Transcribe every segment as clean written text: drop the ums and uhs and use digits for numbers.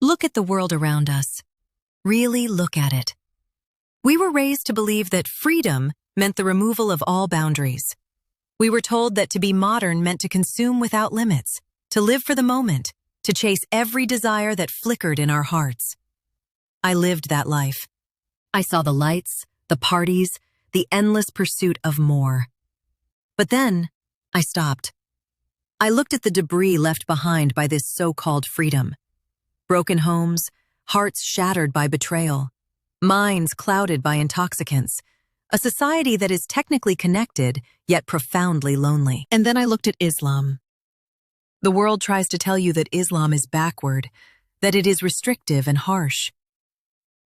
Look at the world around us. Really look at it. We were raised to believe that freedom meant the removal of all boundaries. We were told that to be modern meant to consume without limits, to live for the moment, to chase every desire that flickered in our hearts. I lived that life. I saw the lights, the parties, the endless pursuit of more. But then, I stopped. I looked at the debris left behind by this so-called freedom. Broken homes, hearts shattered by betrayal, minds clouded by intoxicants, a society that is technically connected, yet profoundly lonely. And then I looked at Islam. The world tries to tell you that Islam is backward, that it is restrictive and harsh.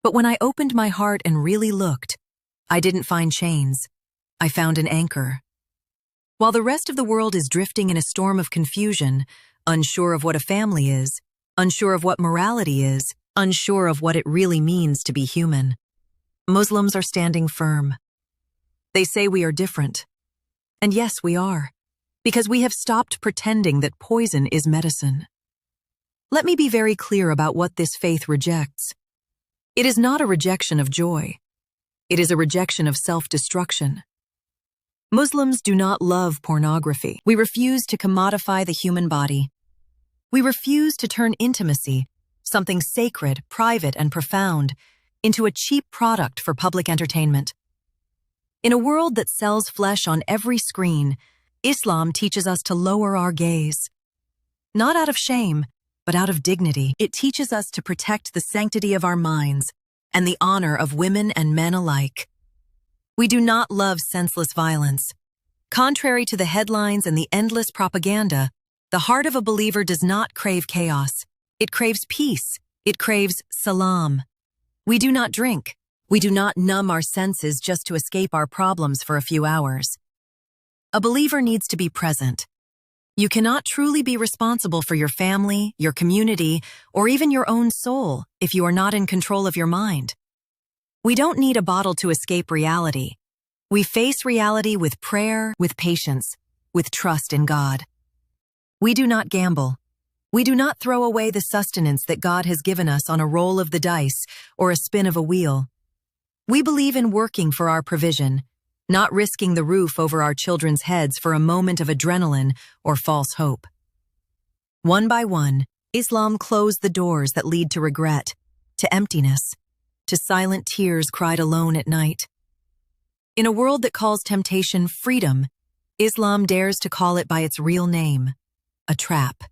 But when I opened my heart and really looked, I didn't find chains. I found an anchor. While the rest of the world is drifting in a storm of confusion, unsure of what a family is, unsure of what morality is, unsure of what it really means to be human, Muslims are standing firm. They say we are different. And yes, we are, because we have stopped pretending that poison is medicine. Let me be very clear about what this faith rejects. It is not a rejection of joy. It is a rejection of self-destruction. Muslims do not love pornography. We refuse to commodify the human body. We refuse to turn intimacy, something sacred, private, and profound, into a cheap product for public entertainment. In a world that sells flesh on every screen, Islam teaches us to lower our gaze. Not out of shame, but out of dignity. It teaches us to protect the sanctity of our minds and the honor of women and men alike. We do not love senseless violence. Contrary to the headlines and the endless propaganda, the heart of a believer does not crave chaos. It craves peace. It craves salam. We do not drink. We do not numb our senses just to escape our problems for a few hours. A believer needs to be present. You cannot truly be responsible for your family, your community, or even your own soul if you are not in control of your mind. We don't need a bottle to escape reality. We face reality with prayer, with patience, with trust in God. We do not gamble. We do not throw away the sustenance that God has given us on a roll of the dice or a spin of a wheel. We believe in working for our provision, not risking the roof over our children's heads for a moment of adrenaline or false hope. One by one, Islam closed the doors that lead to regret, to emptiness, to silent tears cried alone at night. In a world that calls temptation freedom, Islam dares to call it by its real name, a trap.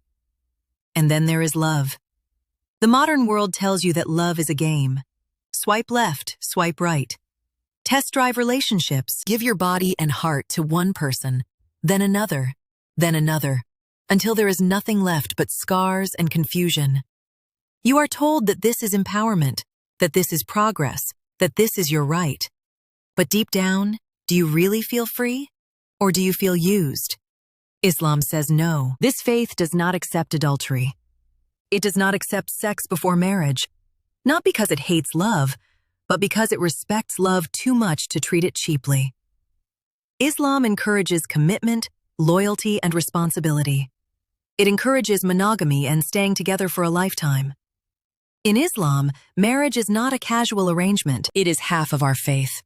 And then there is love. The modern world tells you that love is a game. Swipe left, swipe right. Test drive relationships. Give your body and heart to one person, then another, until there is nothing left but scars and confusion. You are told that this is empowerment, that this is progress, that this is your right. But deep down, do you really feel free? Or do you feel used? Islam says no. This faith does not accept adultery. It does not accept sex before marriage, not because it hates love, but because it respects love too much to treat it cheaply. Islam encourages commitment, loyalty, and responsibility. It encourages monogamy and staying together for a lifetime. In Islam, marriage is not a casual arrangement. It is half of our faith.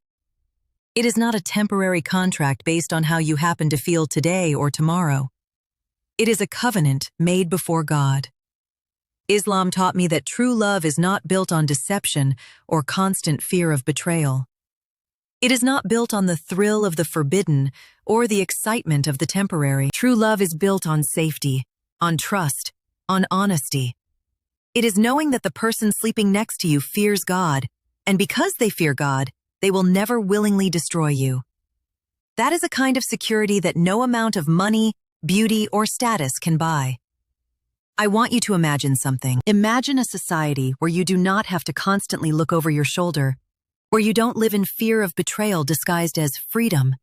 It is not a temporary contract based on how you happen to feel today or tomorrow. It is a covenant made before God. Islam taught me that true love is not built on deception or constant fear of betrayal. It is not built on the thrill of the forbidden or the excitement of the temporary. True love is built on safety, on trust, on honesty. It is knowing that the person sleeping next to you fears God, and because they fear God, they will never willingly destroy you. That is a kind of security that no amount of money, beauty, or status can buy. I want you to imagine something. Imagine a society where you do not have to constantly look over your shoulder, where you don't live in fear of betrayal disguised as freedom.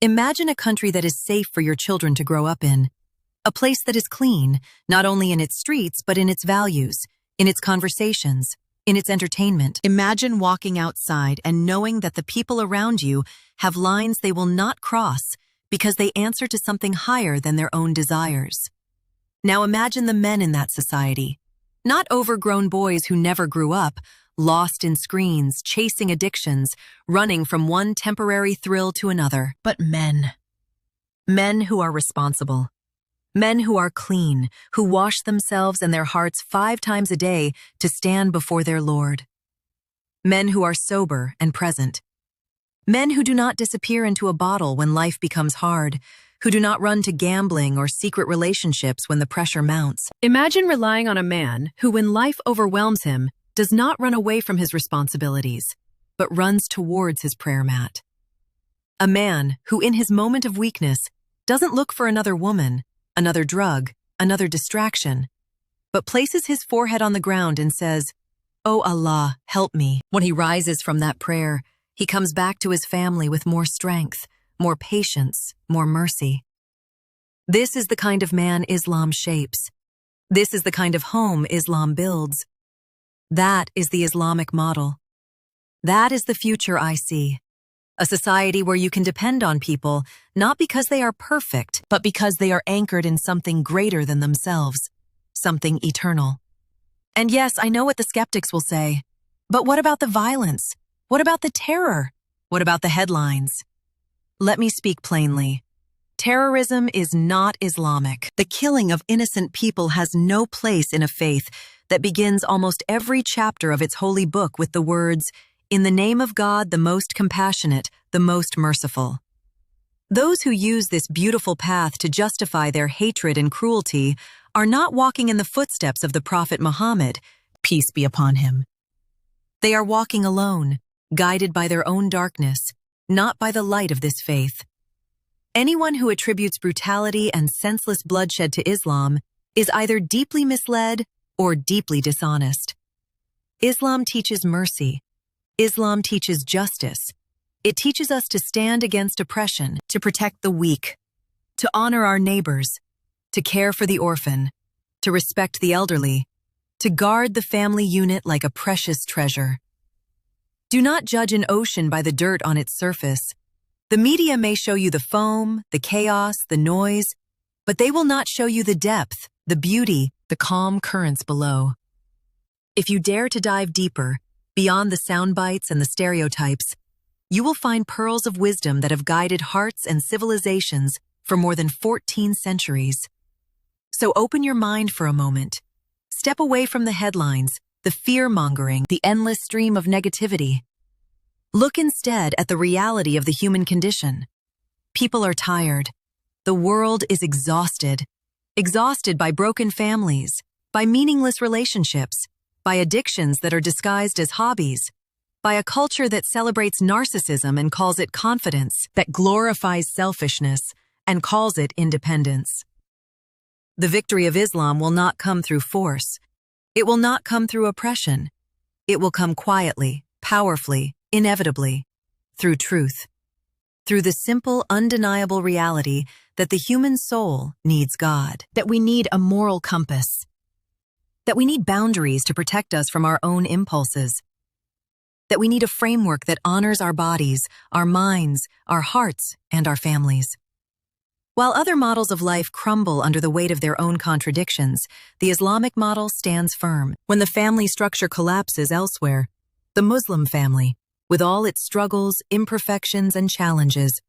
Imagine a country that is safe for your children to grow up in, a place that is clean, not only in its streets, but in its values, in its conversations, in its entertainment. Imagine walking outside and knowing that the people around you have lines they will not cross because they answer to something higher than their own desires. Now imagine the men in that society. Not overgrown boys who never grew up, lost in screens, chasing addictions, running from one temporary thrill to another, but men. Men who are responsible. Men who are clean, who wash themselves and their hearts 5 times a day to stand before their Lord. Men who are sober and present. Men who do not disappear into a bottle when life becomes hard, who do not run to gambling or secret relationships when the pressure mounts. Imagine relying on a man who, when life overwhelms him, does not run away from his responsibilities, but runs towards his prayer mat. A man who, in his moment of weakness, doesn't look for another woman, another drug, another distraction, but places his forehead on the ground and says, "Oh Allah, help me." When he rises from that prayer, he comes back to his family with more strength, more patience, more mercy. This is the kind of man Islam shapes. This is the kind of home Islam builds. That is the Islamic model. That is the future I see. A society where you can depend on people, not because they are perfect, but because they are anchored in something greater than themselves, something eternal. And yes, I know what the skeptics will say, but what about the violence? What about the terror? What about the headlines? Let me speak plainly. Terrorism is not Islamic. The killing of innocent people has no place in a faith that begins almost every chapter of its holy book with the words, "In the name of God, the most compassionate, the most merciful." Those who use this beautiful path to justify their hatred and cruelty are not walking in the footsteps of the Prophet Muhammad, peace be upon him. They are walking alone, guided by their own darkness, not by the light of this faith. Anyone who attributes brutality and senseless bloodshed to Islam is either deeply misled or deeply dishonest. Islam teaches mercy. Islam teaches justice. It teaches us to stand against oppression, to protect the weak, to honor our neighbors, to care for the orphan, to respect the elderly, to guard the family unit like a precious treasure. Do not judge an ocean by the dirt on its surface. The media may show you the foam, the chaos, the noise, but they will not show you the depth, the beauty, the calm currents below. If you dare to dive deeper, beyond the sound bites and the stereotypes, you will find pearls of wisdom that have guided hearts and civilizations for more than 14 centuries. So open your mind for a moment. Step away from the headlines, the fear-mongering, the endless stream of negativity. Look instead at the reality of the human condition. People are tired. The world is exhausted. Exhausted by broken families, by meaningless relationships, by addictions that are disguised as hobbies, by a culture that celebrates narcissism and calls it confidence, that glorifies selfishness and calls it independence. The victory of Islam will not come through force. It will not come through oppression. It will come quietly, powerfully, inevitably, through truth. Through the simple, undeniable reality that the human soul needs God, that we need a moral compass, that we need boundaries to protect us from our own impulses, that we need a framework that honors our bodies, our minds, our hearts, and our families. While other models of life crumble under the weight of their own contradictions, the Islamic model stands firm. When the family structure collapses elsewhere, the Muslim family, with all its struggles, imperfections, and challenges,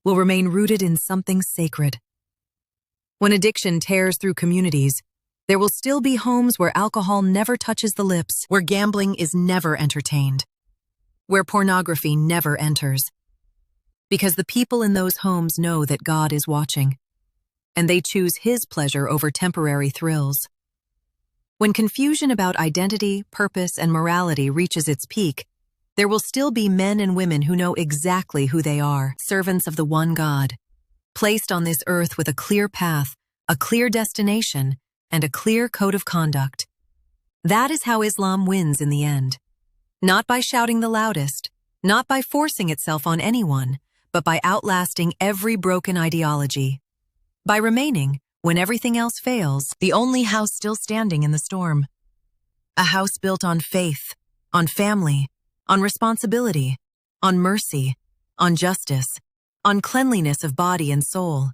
will remain rooted in something sacred. When addiction tears through communities, there will still be homes where alcohol never touches the lips, where gambling is never entertained, where pornography never enters. Because the people in those homes know that God is watching, and they choose His pleasure over temporary thrills. When confusion about identity, purpose, and morality reaches its peak, there will still be men and women who know exactly who they are, servants of the one God, placed on this earth with a clear path, a clear destination, and a clear code of conduct. That is how Islam wins in the end. Not by shouting the loudest, not by forcing itself on anyone, but by outlasting every broken ideology. By remaining, when everything else fails, the only house still standing in the storm. A house built on faith, on family, on responsibility, on mercy, on justice, on cleanliness of body and soul.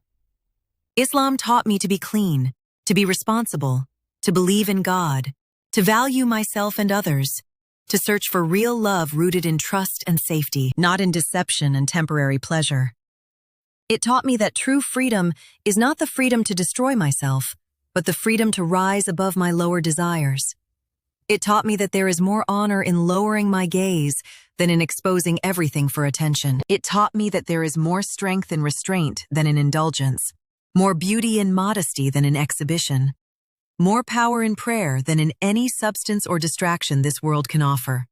Islam taught me to be clean, to be responsible, to believe in God, to value myself and others, to search for real love rooted in trust and safety, not in deception and temporary pleasure. It taught me that true freedom is not the freedom to destroy myself, but the freedom to rise above my lower desires. It taught me that there is more honor in lowering my gaze than in exposing everything for attention. It taught me that there is more strength in restraint than in indulgence, more beauty in modesty than in exhibition, more power in prayer than in any substance or distraction this world can offer.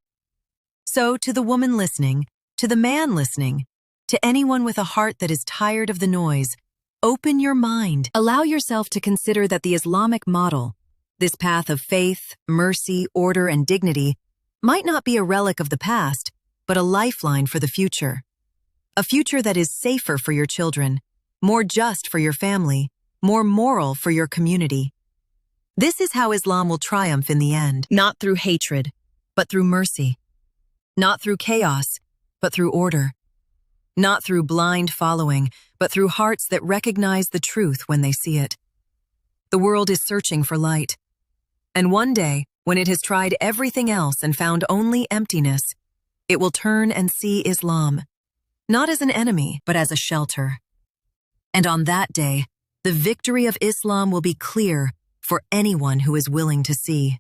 So, to the woman listening, to the man listening, to anyone with a heart that is tired of the noise, open your mind. Allow yourself to consider that the Islamic model, this path of faith, mercy, order, and dignity, might not be a relic of the past, but a lifeline for the future. A future that is safer for your children, more just for your family, more moral for your community. This is how Islam will triumph in the end, not through hatred, but through mercy. Not through chaos, but through order. Not through blind following, but through hearts that recognize the truth when they see it. The world is searching for light. And one day, when it has tried everything else and found only emptiness, it will turn and see Islam, not as an enemy, but as a shelter. And on that day, the victory of Islam will be clear for anyone who is willing to see.